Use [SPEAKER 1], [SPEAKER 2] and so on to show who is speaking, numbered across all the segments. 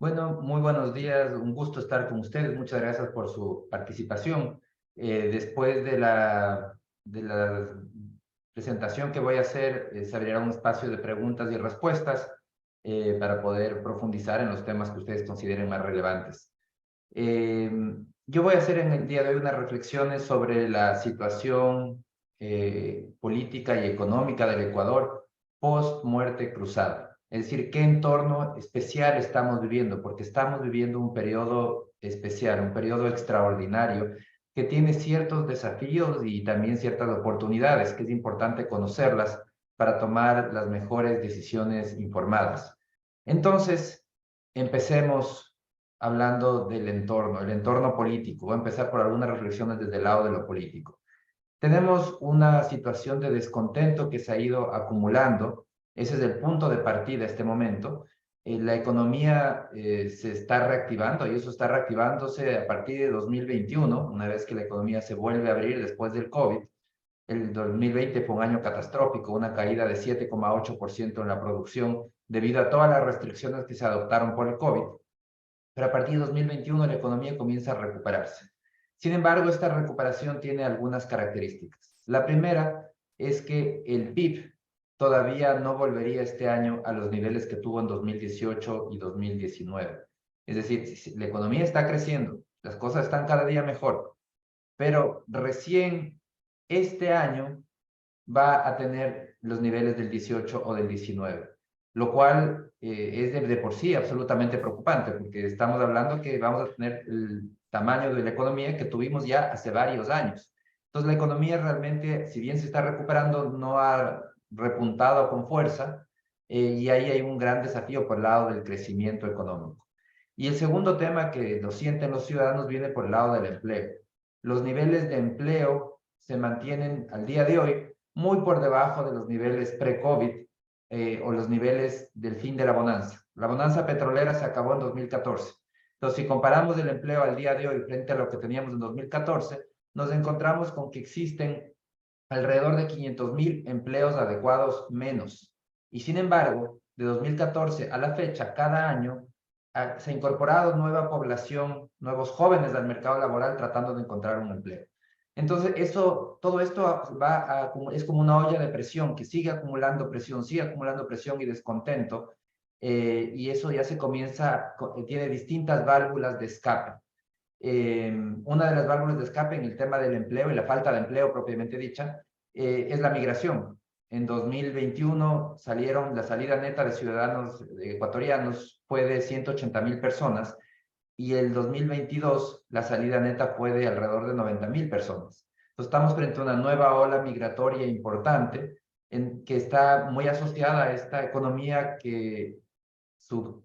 [SPEAKER 1] Bueno, muy buenos días, un gusto estar con ustedes. Muchas gracias por su participación. Después de la presentación que voy a hacer, se abrirá un espacio de preguntas y respuestas para poder profundizar en los temas que ustedes consideren más relevantes. Eh, yo voy a hacer en el día de hoy unas reflexiones sobre la situación política y económica del Ecuador post muerte cruzada. Es decir, qué entorno especial estamos viviendo, porque estamos viviendo un periodo especial, un periodo extraordinario que tiene ciertos desafíos y también ciertas oportunidades, que es importante conocerlas para tomar las mejores decisiones informadas. Entonces, empecemos hablando del entorno, el entorno político. Voy a empezar por algunas reflexiones desde el lado de lo político. Tenemos una situación de descontento que se ha ido acumulando. Ese es el punto de partida este momento. La economía se está reactivando y eso está reactivándose a partir de 2021, una vez que la economía se vuelve a abrir después del COVID. El 2020 fue un año catastrófico, una caída de 7,8% en la producción debido a todas las restricciones que se adoptaron por el COVID, pero a partir de 2021 la economía comienza a recuperarse. Sin embargo, esta recuperación tiene algunas características. La primera es que el PIB todavía no volvería este año a los niveles que tuvo en 2018 y 2019. Es decir, la economía está creciendo, las cosas están cada día mejor, pero recién este año va a tener los niveles del 18 o del 19, lo cual es de por sí absolutamente preocupante, porque estamos hablando que vamos a tener el tamaño de la economía que tuvimos ya hace varios años. Entonces, la economía realmente, si bien se está recuperando, no ha repuntado con fuerza, y ahí hay un gran desafío por el lado del crecimiento económico. Y el segundo tema que lo sienten los ciudadanos viene por el lado del empleo. Los niveles de empleo se mantienen al día de hoy muy por debajo de los niveles pre-COVID o los niveles del fin de la bonanza. La bonanza petrolera se acabó en 2014. Entonces, si comparamos el empleo al día de hoy frente a lo que teníamos en 2014, nos encontramos con que existen alrededor de 500,000 empleos adecuados menos. Y sin embargo, de 2014 a la fecha, cada año se ha incorporado nueva población, nuevos jóvenes al mercado laboral tratando de encontrar un empleo. Entonces, todo esto es como una olla de presión que sigue acumulando presión y descontento, y eso ya tiene distintas válvulas de escape. Una de las válvulas de escape en el tema del empleo y la falta de empleo propiamente dicha es la migración. En 2021 la salida neta de ciudadanos ecuatorianos fue de 180,000 personas y el 2022 la salida neta fue de alrededor de 90,000 personas. Entonces estamos frente a una nueva ola migratoria importante que está muy asociada a esta economía que su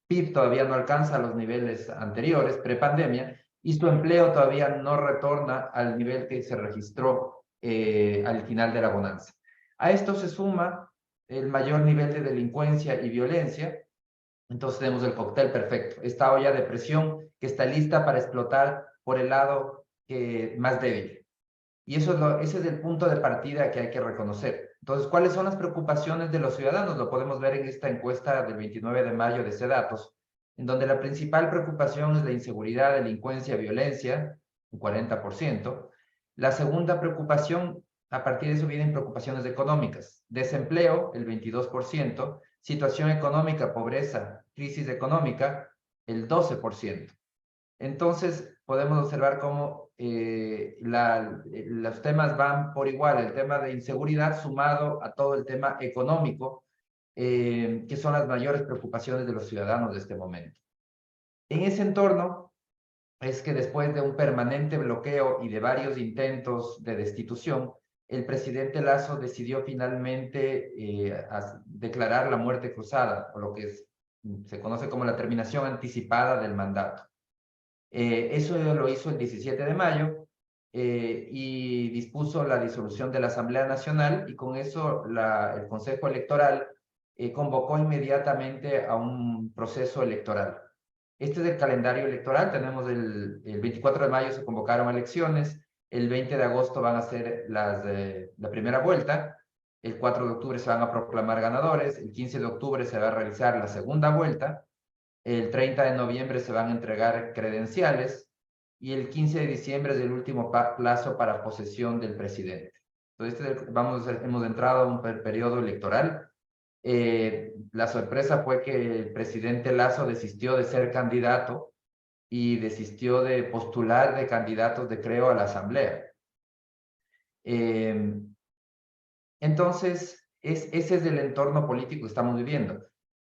[SPEAKER 1] PIB todavía no alcanza los niveles anteriores, prepandemia, y su empleo todavía no retorna al nivel que se registró al final de la bonanza. A esto se suma el mayor nivel de delincuencia y violencia. Entonces tenemos el cóctel perfecto, esta olla de presión que está lista para explotar por el lado más débil. Y ese es el punto de partida que hay que reconocer. Entonces, ¿cuáles son las preocupaciones de los ciudadanos? Lo podemos ver en esta encuesta del 29 de mayo de CEDATOS, en donde la principal preocupación es la inseguridad, delincuencia, violencia, un 40%. La segunda preocupación, a partir de eso vienen preocupaciones económicas. Desempleo, el 22%. Situación económica, pobreza, crisis económica, el 12%. Entonces, podemos observar cómo los temas van por igual, el tema de inseguridad sumado a todo el tema económico, que son las mayores preocupaciones de los ciudadanos de este momento. En ese entorno es que después de un permanente bloqueo y de varios intentos de destitución, el presidente Lasso decidió finalmente declarar la muerte cruzada, o lo que se conoce como la terminación anticipada del mandato. Eso lo hizo el 17 de mayo y dispuso la disolución de la Asamblea Nacional, y con eso el Consejo Electoral convocó inmediatamente a un proceso electoral. Este es el calendario electoral. Tenemos el 24 de mayo se convocaron elecciones, el 20 de agosto van a ser la primera vuelta, el 4 de octubre se van a proclamar ganadores, el 15 de octubre se va a realizar la segunda vuelta, el 30 de noviembre se van a entregar credenciales y el 15 de diciembre es el último plazo para posesión del presidente. Entonces, hemos entrado a un periodo electoral. La sorpresa fue que el presidente Lasso desistió de ser candidato y desistió de postular de candidatos de Creo a la Asamblea. Entonces, ese es el entorno político que estamos viviendo.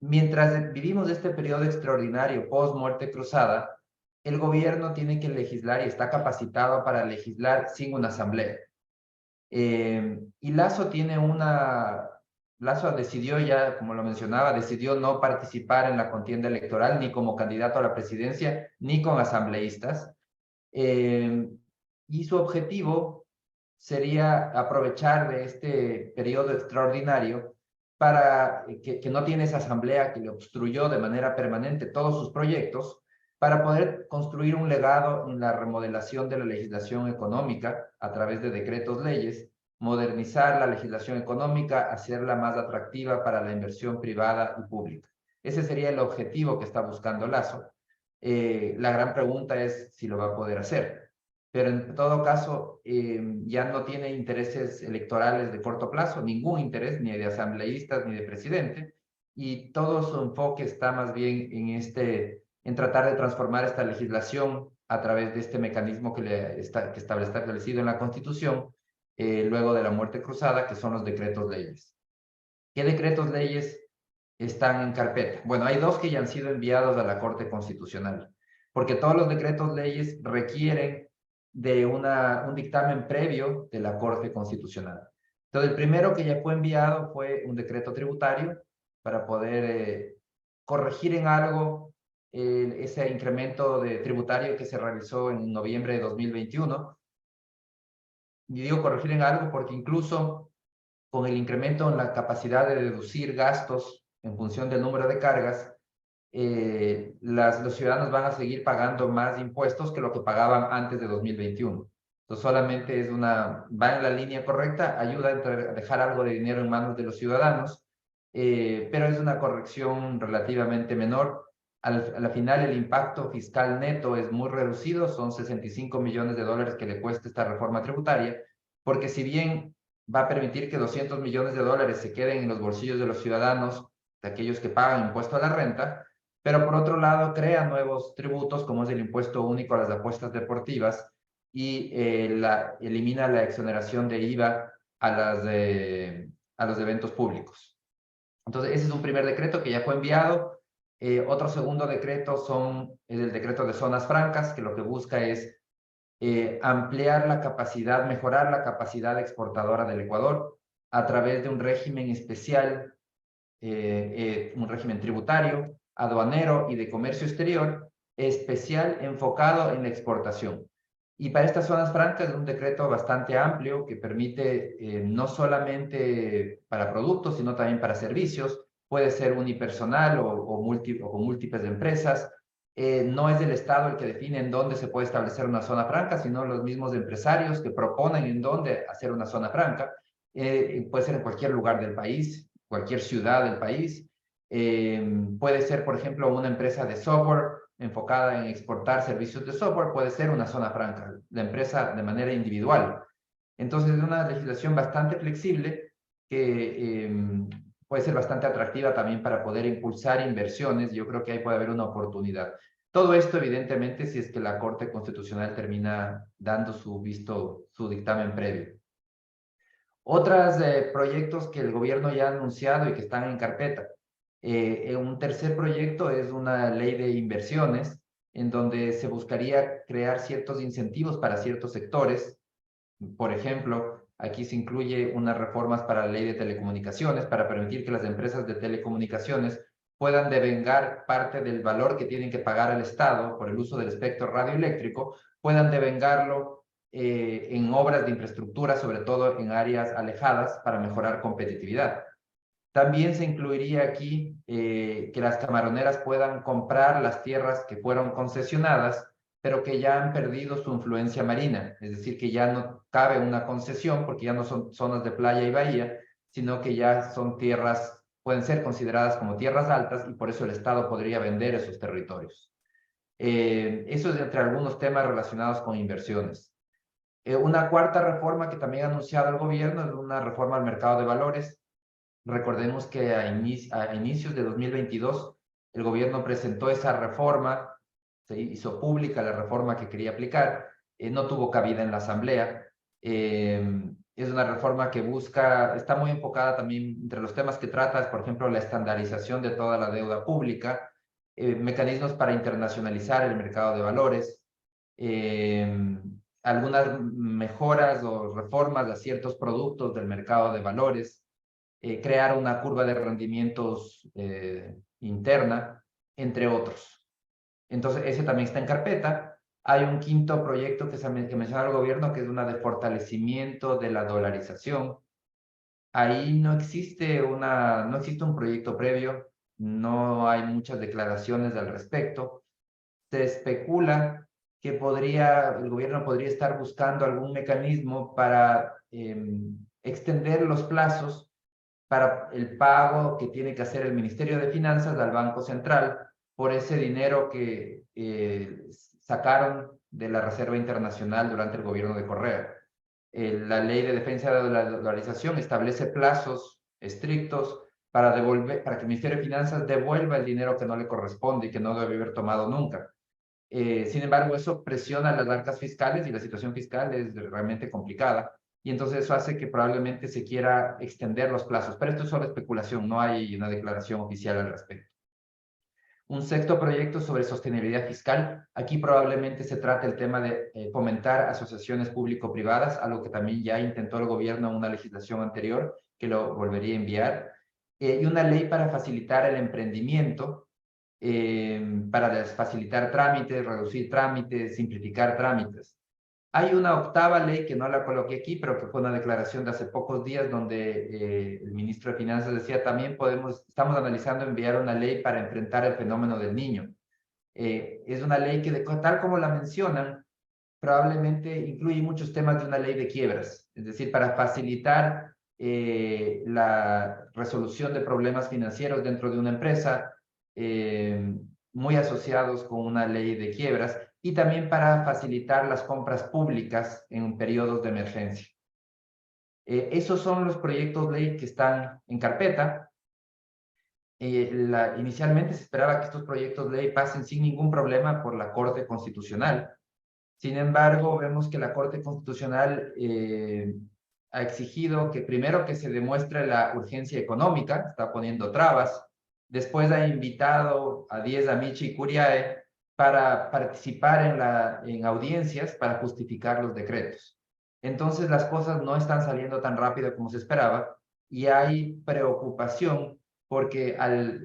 [SPEAKER 1] Mientras vivimos este periodo extraordinario post-muerte cruzada, el gobierno tiene que legislar y está capacitado para legislar sin una asamblea. Y Lasso decidió ya, como lo mencionaba, decidió no participar en la contienda electoral ni como candidato a la presidencia, ni con asambleístas. Y su objetivo sería aprovechar de este periodo extraordinario para que no tiene esa asamblea que le obstruyó de manera permanente todos sus proyectos, para poder construir un legado en la remodelación de la legislación económica a través de decretos leyes, modernizar la legislación económica, hacerla más atractiva para la inversión privada y pública. Ese sería el objetivo que está buscando Lasso. La gran pregunta es si lo va a poder hacer. Pero en todo caso, ya no tiene intereses electorales de corto plazo, ningún interés, ni de asambleístas ni de presidente, y todo su enfoque está más bien en tratar de transformar esta legislación a través de este mecanismo que está establecido en la Constitución luego de la muerte cruzada, que son los decretos leyes. ¿Qué decretos leyes están en carpeta? Bueno, hay dos que ya han sido enviados a la Corte Constitucional, porque todos los decretos leyes requieren de un dictamen previo de la Corte Constitucional. Entonces, el primero que ya fue enviado fue un decreto tributario para poder corregir en algo ese incremento de tributario que se realizó en noviembre de 2021. Y digo corregir en algo porque incluso con el incremento en la capacidad de deducir gastos en función del número de cargas, los ciudadanos van a seguir pagando más impuestos que lo que pagaban antes de 2021. Entonces solamente va en la línea correcta, ayuda a dejar algo de dinero en manos de los ciudadanos, pero es una corrección relativamente menor. A la final el impacto fiscal neto es muy reducido, son 65 millones de dólares que le cuesta esta reforma tributaria, porque si bien va a permitir que 200 millones de dólares se queden en los bolsillos de los ciudadanos, de aquellos que pagan impuesto a la renta, pero por otro lado crea nuevos tributos como es el impuesto único a las apuestas deportivas y elimina la exoneración de IVA a los eventos públicos. Entonces, ese es un primer decreto que ya fue enviado. Otro segundo decreto es el decreto de zonas francas, que lo que busca es ampliar la capacidad, mejorar la capacidad exportadora del Ecuador a través de un régimen especial, un régimen tributario, aduanero y de comercio exterior especial enfocado en la exportación. Y para estas zonas francas es un decreto bastante amplio que permite no solamente para productos, sino también para servicios. Puede ser unipersonal o con múltiples empresas. No es el Estado el que define en dónde se puede establecer una zona franca, sino los mismos empresarios que proponen en dónde hacer una zona franca. Puede ser en cualquier lugar del país, cualquier ciudad del país. Puede ser, por ejemplo, una empresa de software enfocada en exportar servicios de software, puede ser una zona franca, la empresa de manera individual. Entonces, es una legislación bastante flexible que puede ser bastante atractiva también para poder impulsar inversiones. Yo creo que ahí puede haber una oportunidad. Todo esto, evidentemente, si es que la Corte Constitucional termina dando su dictamen previo. Otros proyectos que el gobierno ya ha anunciado y que están en carpeta. Un tercer proyecto es una ley de inversiones en donde se buscaría crear ciertos incentivos para ciertos sectores. Por ejemplo, aquí se incluye unas reformas para la ley de telecomunicaciones para permitir que las empresas de telecomunicaciones puedan devengar parte del valor que tienen que pagar al Estado por el uso del espectro radioeléctrico, puedan devengarlo en obras de infraestructura, sobre todo en áreas alejadas, para mejorar competitividad. También se incluiría aquí que las camaroneras puedan comprar las tierras que fueron concesionadas, pero que ya han perdido su influencia marina, es decir, que ya no cabe una concesión porque ya no son zonas de playa y bahía, sino que ya son tierras pueden ser consideradas como tierras altas y por eso el Estado podría vender esos territorios. Eso es entre algunos temas relacionados con inversiones. Una cuarta reforma que también ha anunciado el gobierno es una reforma al mercado de valores. Recordemos que a inicios de 2022 el gobierno presentó esa reforma, se hizo pública la reforma que quería aplicar, no tuvo cabida en la Asamblea. Es una reforma que busca, está muy enfocada también entre los temas que trata, es, por ejemplo, la estandarización de toda la deuda pública, mecanismos para internacionalizar el mercado de valores, algunas mejoras o reformas a ciertos productos del mercado de valores, crear una curva de rendimientos interna, entre otros. Entonces, ese también está en carpeta. Hay un quinto proyecto que menciona el gobierno, que es una de fortalecimiento de la dolarización. Ahí no existe un proyecto previo, no hay muchas declaraciones al respecto. Se especula que el gobierno podría estar buscando algún mecanismo para extender los plazos para el pago que tiene que hacer el Ministerio de Finanzas al Banco Central por ese dinero que sacaron de la Reserva Internacional durante el gobierno de Correa. La Ley de Defensa de la Dolarización establece plazos estrictos para que el Ministerio de Finanzas devuelva el dinero que no le corresponde y que no debe haber tomado nunca. Sin embargo, eso presiona las arcas fiscales y la situación fiscal es realmente complicada. Y entonces eso hace que probablemente se quiera extender los plazos. Pero esto es solo especulación, no hay una declaración oficial al respecto. Un sexto proyecto sobre sostenibilidad fiscal. Aquí probablemente se trata el tema de fomentar asociaciones público-privadas, algo que también ya intentó el gobierno en una legislación anterior, que lo volvería a enviar. Y una ley para facilitar el emprendimiento, para facilitar trámites, reducir trámites, simplificar trámites. Hay una octava ley que no la coloqué aquí, pero que fue una declaración de hace pocos días donde el ministro de Finanzas decía también estamos analizando enviar una ley para enfrentar el fenómeno del niño. Es una ley que, tal como la mencionan, probablemente incluye muchos temas de una ley de quiebras, es decir, para facilitar la resolución de problemas financieros dentro de una empresa, muy asociados con una ley de quiebras, y también para facilitar las compras públicas en periodos de emergencia. Esos son los proyectos de ley que están en carpeta. Inicialmente se esperaba que estos proyectos de ley pasen sin ningún problema por la Corte Constitucional. Sin embargo, vemos que la Corte Constitucional ha exigido que primero que se demuestre la urgencia económica, está poniendo trabas. Después ha invitado a Díez Amici y Curiae para participar en audiencias para justificar los decretos. Entonces las cosas no están saliendo tan rápido como se esperaba y hay preocupación porque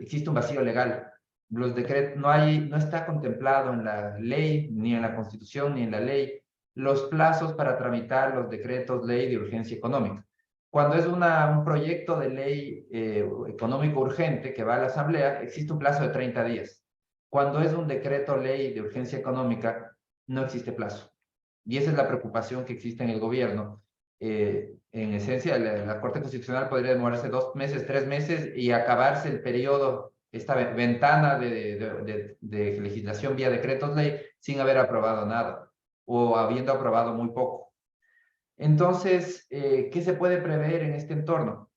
[SPEAKER 1] existe un vacío legal. Los decretos, no está contemplado en la ley, ni en la Constitución, ni en la ley, los plazos para tramitar los decretos ley de urgencia económica. Cuando es un proyecto de ley económico urgente que va a la Asamblea, existe un plazo de 30 días. Cuando es un decreto ley de urgencia económica, no existe plazo. Y esa es la preocupación que existe en el gobierno. En esencia, la Corte Constitucional podría demorarse 2 meses, 3 meses y acabarse el periodo, esta ventana de legislación vía decretos ley sin haber aprobado nada o habiendo aprobado muy poco. Entonces, ¿qué se puede prever en este entorno?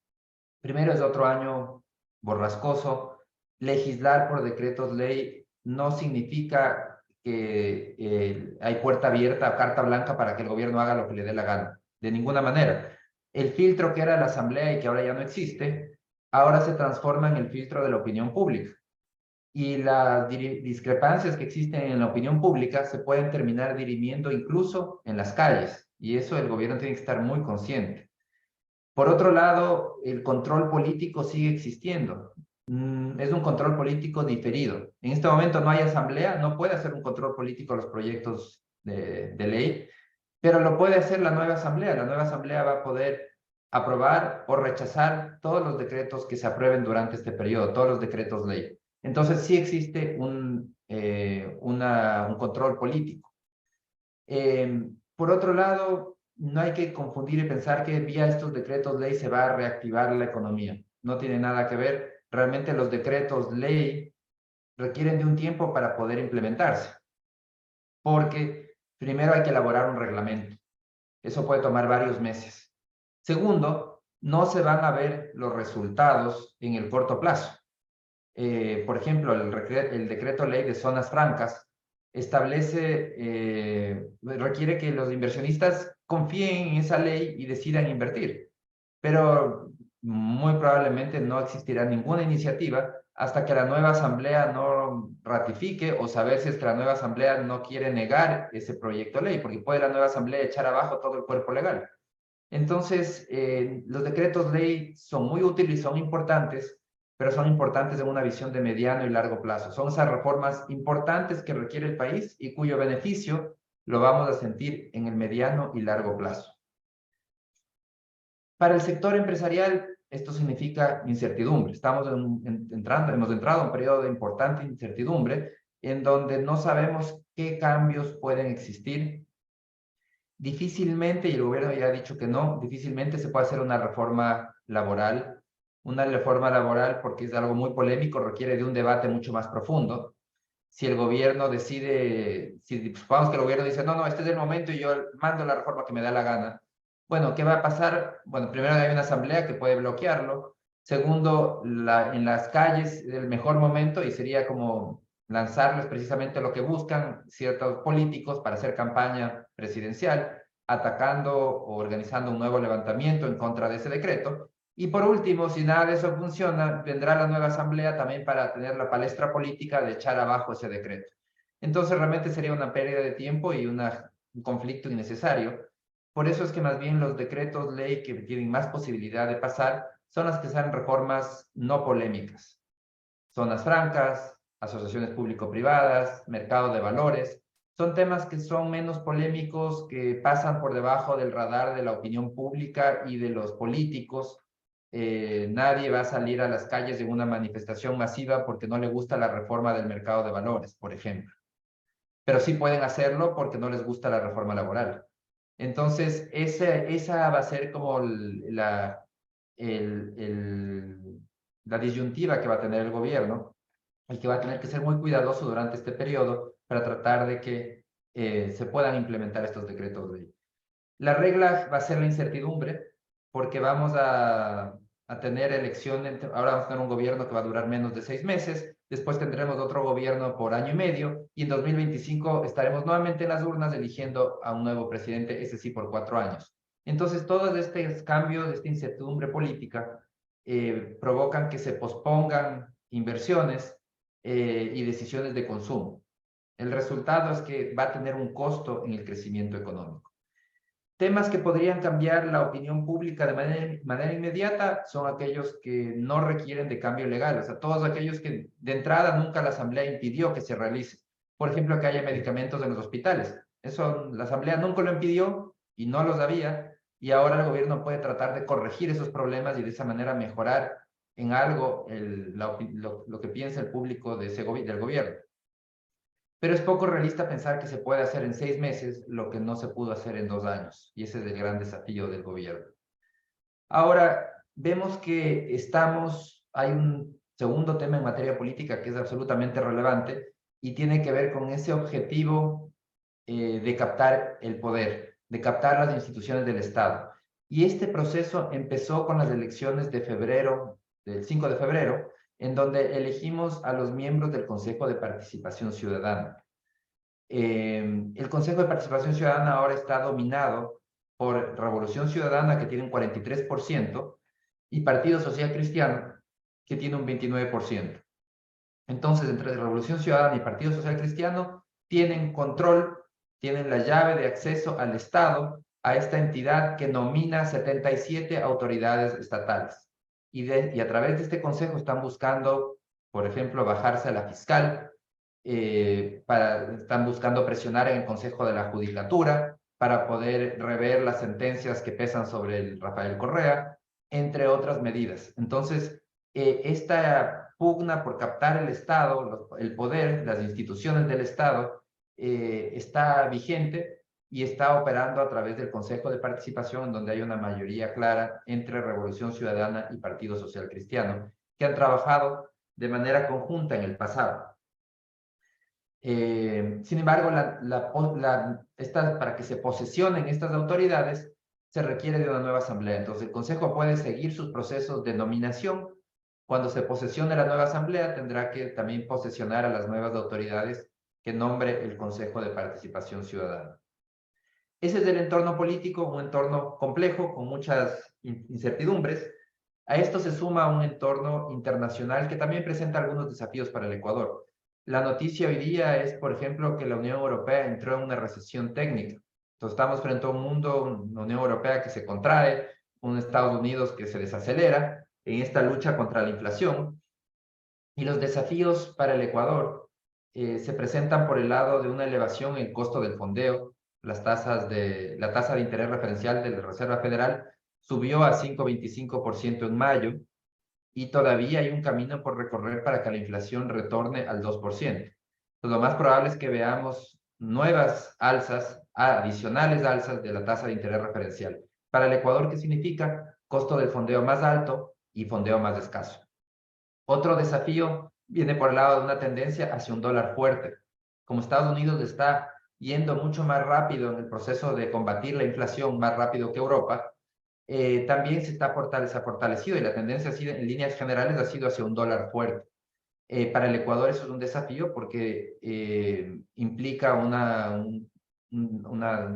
[SPEAKER 1] Primero, es otro año borrascoso. Legislar por decretos ley no significa que hay puerta abierta o carta blanca para que el gobierno haga lo que le dé la gana. De ninguna manera. El filtro que era la Asamblea y que ahora ya no existe, ahora se transforma en el filtro de la opinión pública. Y las discrepancias que existen en la opinión pública se pueden terminar dirimiendo incluso en las calles. Y eso el gobierno tiene que estar muy consciente. Por otro lado, el control político sigue existiendo. Es un control político diferido. En este momento no hay asamblea, no puede hacer un control político a los proyectos de ley, pero lo puede hacer la nueva asamblea. La nueva asamblea va a poder aprobar o rechazar todos los decretos que se aprueben durante este periodo, todos los decretos ley. Entonces sí existe un control político. Por otro lado, no hay que confundir y pensar que vía estos decretos ley se va a reactivar la economía. No tiene nada que ver. realmente los decretos ley requieren de un tiempo para poder implementarse, porque primero hay que elaborar un reglamento. Eso puede tomar varios meses. Segundo, no se van a ver los resultados en el corto plazo. Por ejemplo, el decreto ley de zonas francas requiere que los inversionistas confíen en esa ley y decidan invertir. Pero muy probablemente no existirá ninguna iniciativa hasta que la nueva asamblea no ratifique o saber si es que la nueva asamblea no quiere negar ese proyecto de ley, porque puede la nueva asamblea echar abajo todo el cuerpo legal. Entonces, los decretos ley son muy útiles y son importantes, pero son importantes en una visión de mediano y largo plazo. Son esas reformas importantes que requiere el país y cuyo beneficio lo vamos a sentir en el mediano y largo plazo. Para el sector empresarial, esto significa incertidumbre. Hemos entrado en un periodo de importante incertidumbre en donde no sabemos qué cambios pueden existir. Difícilmente, y el gobierno ya ha dicho que no, difícilmente se puede hacer una reforma laboral. Una reforma laboral, porque es algo muy polémico, requiere de un debate mucho más profundo. Si el gobierno decide, si supongamos que el gobierno dice, no, no, este es el momento y yo mando la reforma que me da la gana. Bueno, ¿qué va a pasar? Bueno, primero hay una asamblea que puede bloquearlo. Segundo, en las calles es el mejor momento y sería como lanzarles precisamente lo que buscan ciertos políticos para hacer campaña presidencial, atacando o organizando un nuevo levantamiento en contra de ese decreto. Y por último, si nada de eso funciona, vendrá la nueva asamblea también para tener la palestra política de echar abajo ese decreto. Entonces realmente sería una pérdida de tiempo y un conflicto innecesario. Por eso es que más bien los decretos ley que tienen más posibilidad de pasar son las que sean reformas no polémicas. Zonas francas, asociaciones público-privadas, mercado de valores, son temas que son menos polémicos, que pasan por debajo del radar de la opinión pública y de los políticos. Nadie va a salir a las calles en una manifestación masiva porque no le gusta la reforma del mercado de valores, por ejemplo. Pero sí pueden hacerlo porque no les gusta la reforma laboral. Entonces, esa va a ser como la disyuntiva que va a tener el gobierno y que va a tener que ser muy cuidadoso durante este periodo para tratar de que se puedan implementar estos decretos de ley. La regla va a ser la incertidumbre, porque vamos a tener elecciones, ahora vamos a tener un gobierno que va a durar menos de 6 meses, después tendremos otro gobierno por año y medio, y en 2025 estaremos nuevamente en las urnas eligiendo a un nuevo presidente, ese sí por 4 años. Entonces, todos estos cambios, esta incertidumbre política, provocan que se pospongan inversiones y decisiones de consumo. El resultado es que va a tener un costo en el crecimiento económico. Temas que podrían cambiar la opinión pública de manera inmediata son aquellos que no requieren de cambio legal, o sea, todos aquellos que de entrada nunca la Asamblea impidió que se realice. Por ejemplo, que haya medicamentos en los hospitales. Eso la Asamblea nunca lo impidió y no los había, y ahora el gobierno puede tratar de corregir esos problemas y de esa manera mejorar en algo lo que piensa el público del gobierno. Pero es poco realista pensar que se puede hacer en 6 meses lo que no se pudo hacer en 2 años. Y ese es el gran desafío del gobierno. Ahora, vemos que hay un segundo tema en materia política que es absolutamente relevante y tiene que ver con ese objetivo de captar el poder, de captar las instituciones del Estado. Y este proceso empezó con las elecciones de febrero, del 5 de febrero, en donde elegimos a los miembros del Consejo de Participación Ciudadana. El Consejo de Participación Ciudadana ahora está dominado por Revolución Ciudadana, que tiene un 43%, y Partido Social Cristiano, que tiene un 29%. Entonces, entre Revolución Ciudadana y Partido Social Cristiano, tienen control, tienen la llave de acceso al Estado, a esta entidad que nomina 77 autoridades estatales. Y a través de este consejo están buscando, por ejemplo, bajarse a la fiscal, están buscando presionar en el Consejo de la Judicatura para poder rever las sentencias que pesan sobre el Rafael Correa, entre otras medidas. Entonces, esta pugna por captar el Estado, el poder, las instituciones del Estado, está vigente y está operando a través del Consejo de Participación, en donde hay una mayoría clara entre Revolución Ciudadana y Partido Social Cristiano. que han trabajado de manera conjunta en el pasado. Sin embargo, para que se posesionen estas autoridades, se requiere de una nueva asamblea. Entonces, el Consejo puede seguir sus procesos de nominación. Cuando se posesione la nueva asamblea, tendrá que también posesionar a las nuevas autoridades que nombre el Consejo de Participación Ciudadana. Ese es el entorno político, un entorno complejo con muchas incertidumbres. A esto se suma un entorno internacional que también presenta algunos desafíos para el Ecuador. La noticia hoy día es, por ejemplo, que la Unión Europea entró en una recesión técnica. Entonces estamos frente a un mundo, una Unión Europea que se contrae, un Estados Unidos que se desacelera en esta lucha contra la inflación. Y los desafíos para el Ecuador se presentan por el lado de una elevación en el costo del fondeo. La tasa de interés referencial de la Reserva Federal subió a 5,25% en mayo y todavía hay un camino por recorrer para que la inflación retorne al 2%. Pues lo más probable es que veamos nuevas alzas, adicionales alzas de la tasa de interés referencial. Para el Ecuador, ¿qué significa? Costo del fondeo más alto y fondeo más escaso. Otro desafío viene por el lado de una tendencia hacia un dólar fuerte. Como Estados Unidos está yendo mucho más rápido en el proceso de combatir la inflación, más rápido que Europa, también se ha fortalecido y la tendencia en líneas generales ha sido hacia un dólar fuerte. Para el Ecuador eso es un desafío porque implica una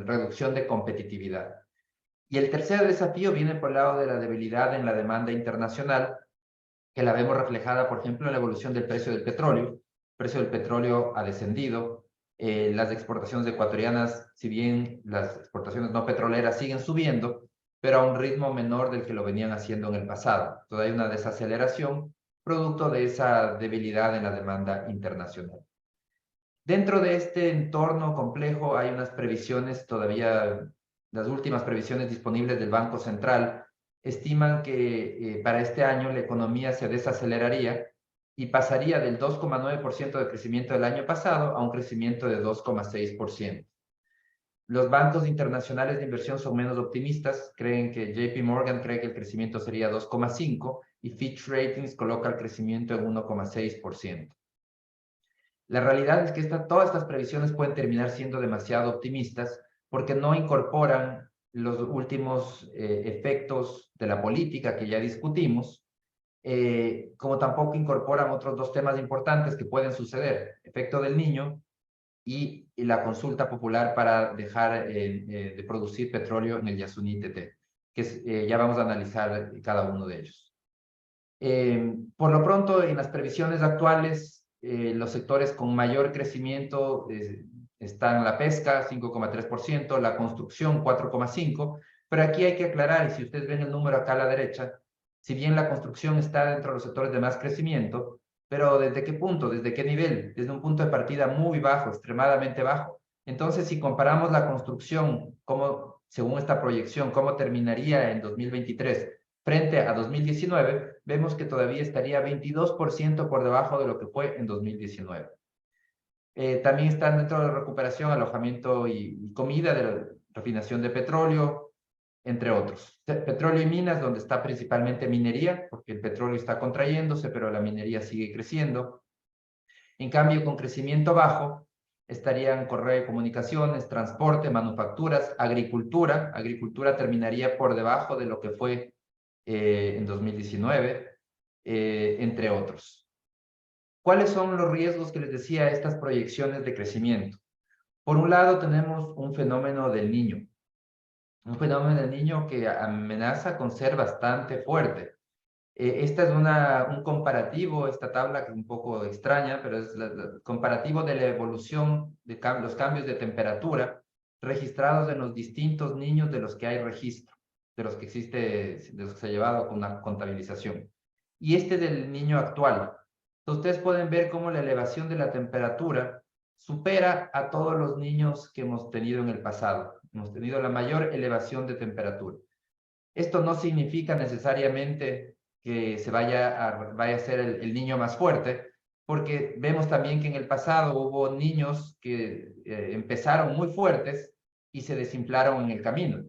[SPEAKER 1] reducción de competitividad. Y el tercer desafío viene por el lado de la debilidad en la demanda internacional, que la vemos reflejada, por ejemplo, en la evolución del precio del petróleo. El precio del petróleo ha descendido. Las exportaciones ecuatorianas, si bien las exportaciones no petroleras siguen subiendo, pero a un ritmo menor del que lo venían haciendo en el pasado. Entonces hay una desaceleración producto de esa debilidad en la demanda internacional. Dentro de este entorno complejo hay unas previsiones todavía, las últimas previsiones disponibles del Banco Central estiman que para este año la economía se desaceleraría y pasaría del 2,9% de crecimiento del año pasado a un crecimiento de 2,6%. Los bancos internacionales de inversión son menos optimistas, creen que JP Morgan cree que el crecimiento sería 2,5% y Fitch Ratings coloca el crecimiento en 1,6%. La realidad es que todas estas previsiones pueden terminar siendo demasiado optimistas porque no incorporan los últimos efectos de la política que ya discutimos, como tampoco incorporan otros dos temas importantes que pueden suceder: efecto del Niño y la consulta popular para dejar de producir petróleo en el Yasuní-TT, que ya vamos a analizar cada uno de ellos. Por lo pronto, en las previsiones actuales, los sectores con mayor crecimiento están la pesca, 5,3%, la construcción, 4,5%, pero aquí hay que aclarar, y si ustedes ven el número acá a la derecha, si bien la construcción está dentro de los sectores de más crecimiento, pero ¿desde qué punto? ¿Desde qué nivel? Desde un punto de partida muy bajo, extremadamente bajo. Entonces, si comparamos la construcción, según esta proyección, cómo terminaría en 2023 frente a 2019, vemos que todavía estaría 22% por debajo de lo que fue en 2019. También están dentro de la recuperación, alojamiento y comida, de la refinación de petróleo, entre otros. Petróleo y minas, donde está principalmente minería, porque el petróleo está contrayéndose, pero la minería sigue creciendo. En cambio, con crecimiento bajo, estarían correo y comunicaciones, transporte, manufacturas, agricultura. Agricultura terminaría por debajo de lo que fue en 2019, entre otros. ¿Cuáles son los riesgos que les decía a estas proyecciones de crecimiento? Por un lado, tenemos un fenómeno del Niño. Un fenómeno del Niño que amenaza con ser bastante fuerte. Esta es un comparativo, esta tabla que es un poco extraña, pero es el comparativo de la evolución de los cambios de temperatura registrados en los distintos niños de los que hay registro, de los que se ha llevado con una contabilización. Y este es el niño actual. Entonces, ustedes pueden ver cómo la elevación de la temperatura supera a todos los niños que hemos tenido en el pasado. Hemos tenido la mayor elevación de temperatura. Esto no significa necesariamente que vaya a ser el niño más fuerte, porque vemos también que en el pasado hubo niños que empezaron muy fuertes y se desinflaron en el camino.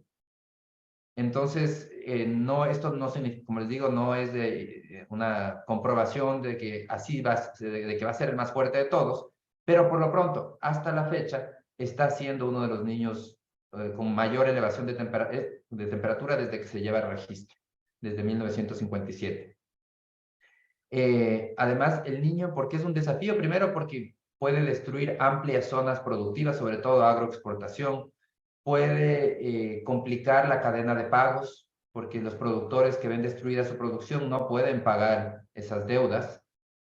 [SPEAKER 1] Entonces, no, esto no significa, como les digo, no es de una comprobación de que así va, de que va a ser el más fuerte de todos, pero por lo pronto, hasta la fecha, está siendo uno de los niños con mayor elevación de temperatura desde que se lleva el registro, desde 1957. Además, el niño, ¿por qué es un desafío? Primero, porque puede destruir amplias zonas productivas, sobre todo agroexportación, puede complicar la cadena de pagos, porque los productores que ven destruida su producción no pueden pagar esas deudas,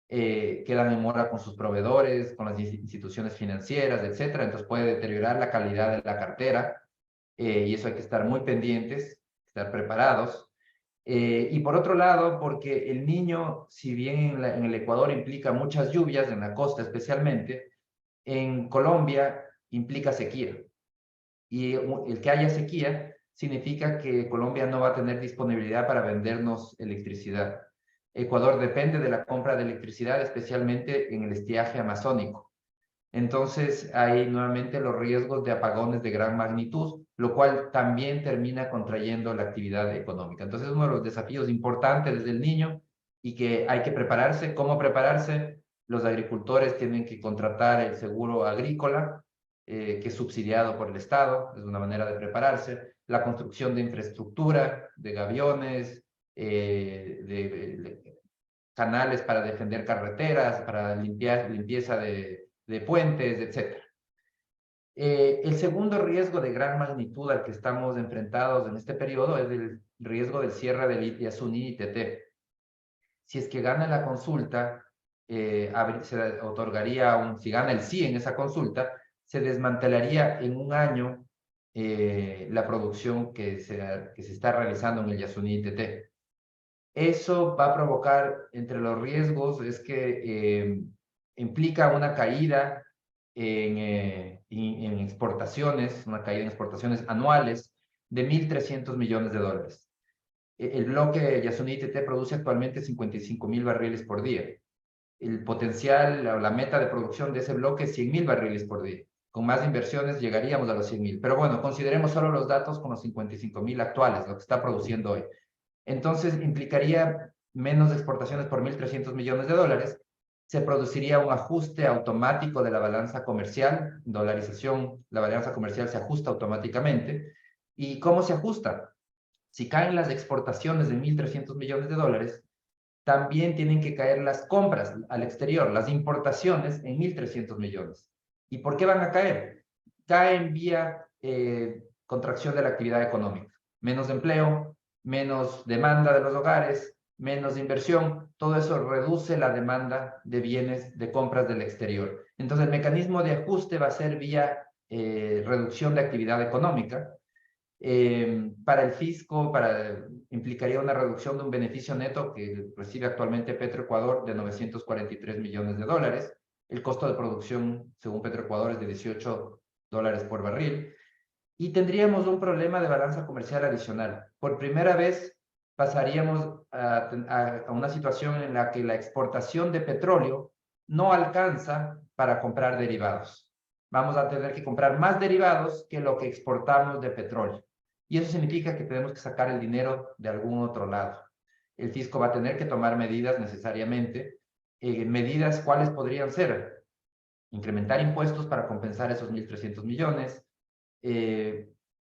[SPEAKER 1] quedan en mora con sus proveedores, con las instituciones financieras, etcétera. Entonces puede deteriorar la calidad de la cartera, y eso hay que estar muy pendientes, estar preparados. Y por otro lado, porque el niño, si bien en el Ecuador implica muchas lluvias, en la costa especialmente, en Colombia implica sequía. Y el que haya sequía significa que Colombia no va a tener disponibilidad para vendernos electricidad. Ecuador depende de la compra de electricidad, especialmente en el estiaje amazónico. Entonces hay nuevamente los riesgos de apagones de gran magnitud, lo cual también termina contrayendo la actividad económica. Entonces, uno de los desafíos importantes desde el niño y que hay que prepararse. ¿Cómo prepararse? Los agricultores tienen que contratar el seguro agrícola, que es subsidiado por el Estado, es una manera de prepararse. La construcción de infraestructura, de gaviones, de canales para defender carreteras, para limpieza de puentes, etc. El segundo riesgo de gran magnitud al que estamos enfrentados en este periodo es el riesgo del cierre del Yasuní-ITT. Si es que gana la consulta, se otorgaría si gana el sí en esa consulta, se desmantelaría en un año la producción que se está realizando en el Yasuní-ITT. Eso va a provocar, entre los riesgos, es que implica una caída en exportaciones, una caída en exportaciones anuales de 1.300 millones de dólares. El bloque Yasuní-ITT produce actualmente 55.000 barriles por día. El potencial, la meta de producción de ese bloque es 100.000 barriles por día. Con más inversiones llegaríamos a los 100.000. Pero bueno, consideremos solo los datos con los 55.000 actuales, lo que está produciendo hoy. Entonces implicaría menos exportaciones por 1.300 millones de dólares. Se produciría un ajuste automático de la balanza comercial, dolarización, la balanza comercial se ajusta automáticamente. ¿Y cómo se ajusta? Si caen las exportaciones de 1.300 millones de dólares, también tienen que caer las compras al exterior, las importaciones en 1.300 millones. ¿Y por qué van a caer? Caen vía contracción de la actividad económica. Menos empleo, menos demanda de los hogares, menos inversión, todo eso reduce la demanda de bienes de compras del exterior. Entonces, el mecanismo de ajuste va a ser vía reducción de actividad económica. Para el fisco, implicaría una reducción de un beneficio neto que recibe actualmente Petroecuador de 943 millones de dólares. El costo de producción, según Petroecuador, es de $18 por barril. Y tendríamos un problema de balanza comercial adicional. Por primera vez pasaríamos a una situación en la que la exportación de petróleo no alcanza para comprar derivados. Vamos a tener que comprar más derivados que lo que exportamos de petróleo. Y eso significa que tenemos que sacar el dinero de algún otro lado. El fisco va a tener que tomar medidas necesariamente. Medidas, ¿cuáles podrían ser? Incrementar impuestos para compensar esos 1.300 millones,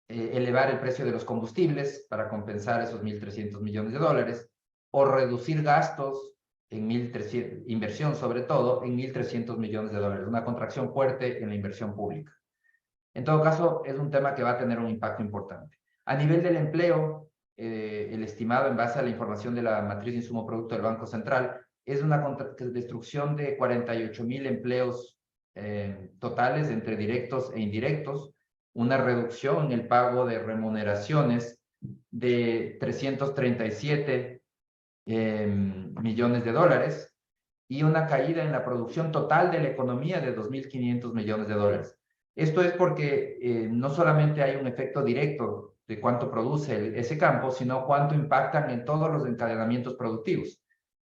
[SPEAKER 1] elevar el precio de los combustibles para compensar esos 1.300 millones de dólares, o reducir gastos en 1.300, inversión sobre todo, en 1.300 millones de dólares, una contracción fuerte en la inversión pública. En todo caso, es un tema que va a tener un impacto importante. A nivel del empleo, el estimado en base a la información de la matriz de insumo producto del Banco Central es una destrucción de 48.000 empleos totales entre directos e indirectos, una reducción en el pago de remuneraciones de 337 millones de dólares y una caída en la producción total de la economía de 2.500 millones de dólares. Esto es porque no solamente hay un efecto directo de cuánto produce ese campo, sino cuánto impactan en todos los encadenamientos productivos.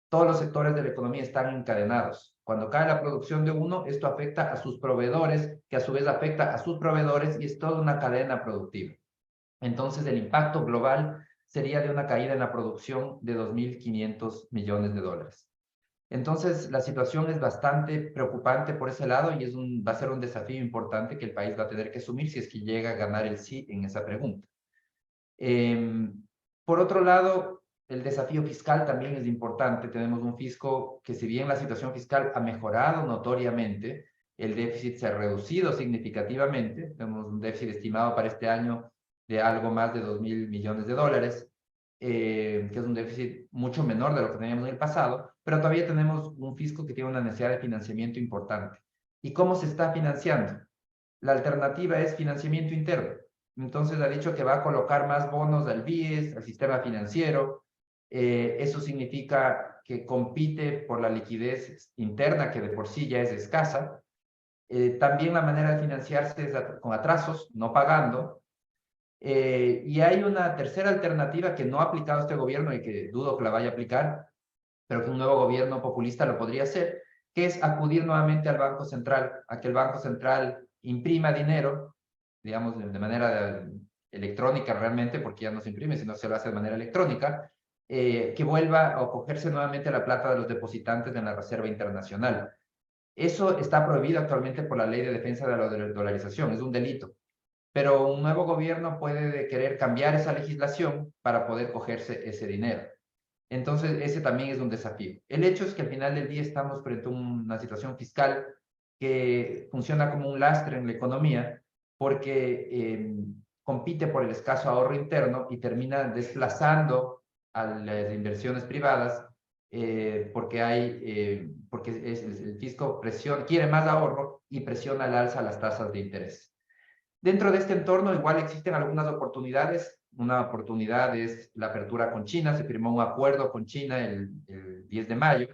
[SPEAKER 1] Todos los sectores de la economía están encadenados. Cuando cae la producción de uno, esto afecta a sus proveedores, que a su vez afecta a sus proveedores, y es toda una cadena productiva. Entonces, el impacto global sería de una caída en la producción de 2.500 millones de dólares. Entonces, la situación es bastante preocupante por ese lado y va a ser un desafío importante que el país va a tener que asumir si es que llega a ganar el sí en esa pregunta. Por otro lado, el desafío fiscal también es importante. Tenemos un fisco que, si bien la situación fiscal ha mejorado notoriamente, el déficit se ha reducido significativamente. Tenemos un déficit estimado para este año de algo más de 2.000 millones de dólares, que es un déficit mucho menor de lo que teníamos en el pasado, pero todavía tenemos un fisco que tiene una necesidad de financiamiento importante. ¿Y cómo se está financiando? La alternativa es financiamiento interno. Entonces ha dicho que va a colocar más bonos al BIES, al sistema financiero. Eso significa que compite por la liquidez interna, que de por sí ya es escasa. También la manera de financiarse es con atrasos, no pagando. Y hay una tercera alternativa que no ha aplicado este gobierno y que dudo que la vaya a aplicar, pero que un nuevo gobierno populista lo podría hacer, que es acudir nuevamente al Banco Central, a que el Banco Central imprima dinero, digamos, de manera electrónica realmente, porque ya no se imprime, sino se lo hace de manera electrónica, que vuelva a acogerse nuevamente a la plata de los depositantes en la Reserva Internacional. Eso está prohibido actualmente por la Ley de Defensa de la Dolarización, es un delito. Pero un nuevo gobierno puede querer cambiar esa legislación para poder cogerse ese dinero. Entonces, ese también es un desafío. El hecho es que al final del día estamos frente a una situación fiscal que funciona como un lastre en la economía porque compite por el escaso ahorro interno y termina desplazando a las inversiones privadas porque el fisco quiere más ahorro y presiona al alza las tasas de interés. Dentro de este entorno igual existen algunas oportunidades. Una oportunidad es la apertura con China. Se firmó un acuerdo con China el 10 de mayo.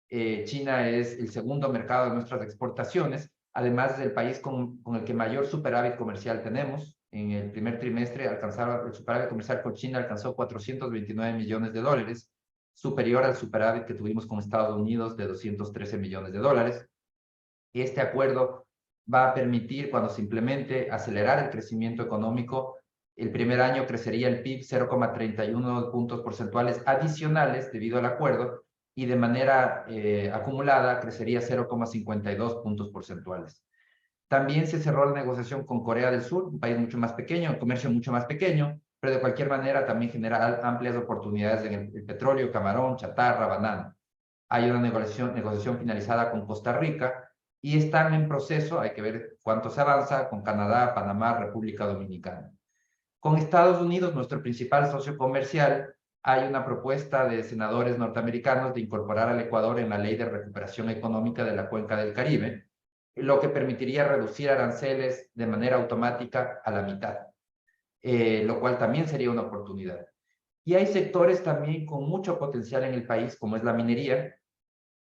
[SPEAKER 1] China es el segundo mercado de nuestras exportaciones. Además, es el país con el que mayor superávit comercial tenemos. En el primer trimestre, el superávit comercial con China alcanzó 429 millones de dólares, superior al superávit que tuvimos con Estados Unidos de 213 millones de dólares. Este acuerdo va a permitir, cuando se implemente, acelerar el crecimiento económico. El primer año crecería el PIB 0,31 puntos porcentuales adicionales debido al acuerdo y de manera acumulada crecería 0,52 puntos porcentuales. También se cerró la negociación con Corea del Sur, un país mucho más pequeño, un comercio mucho más pequeño, pero de cualquier manera también genera amplias oportunidades en el petróleo, camarón, chatarra, banana. Hay una negociación finalizada con Costa Rica y están en proceso, hay que ver cuánto se avanza, con Canadá, Panamá, República Dominicana. Con Estados Unidos, nuestro principal socio comercial, hay una propuesta de senadores norteamericanos de incorporar al Ecuador en la Ley de Recuperación Económica de la Cuenca del Caribe, lo que permitiría reducir aranceles de manera automática a la mitad, lo cual también sería una oportunidad. Y hay sectores también con mucho potencial en el país, como es la minería,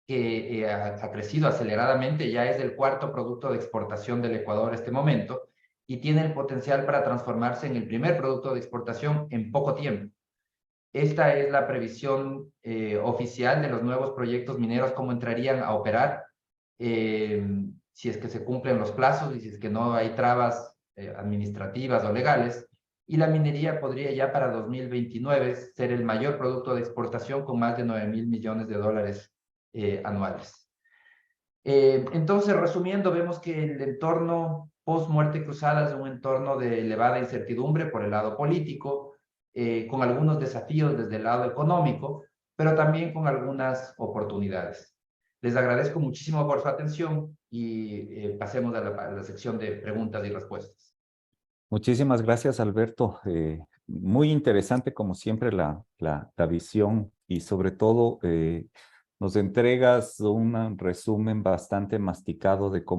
[SPEAKER 1] que ha crecido aceleradamente, ya es el cuarto producto de exportación del Ecuador en este momento y tiene el potencial para transformarse en el primer producto de exportación en poco tiempo. Esta es la previsión oficial de los nuevos proyectos mineros, cómo entrarían a operar, si es que se cumplen los plazos y si es que no hay trabas administrativas o legales. Y la minería podría ya para 2029 ser el mayor producto de exportación con más de 9.000 millones de dólares anuales. Entonces, resumiendo, vemos que el entorno post-muerte cruzada es un entorno de elevada incertidumbre por el lado político, con algunos desafíos desde el lado económico, pero también con algunas oportunidades. Les agradezco muchísimo por su atención y pasemos a la sección de preguntas y respuestas.
[SPEAKER 2] Muchísimas gracias, Alberto. Muy interesante, como siempre, la visión y sobre todo nos entregas un resumen bastante masticado de cómo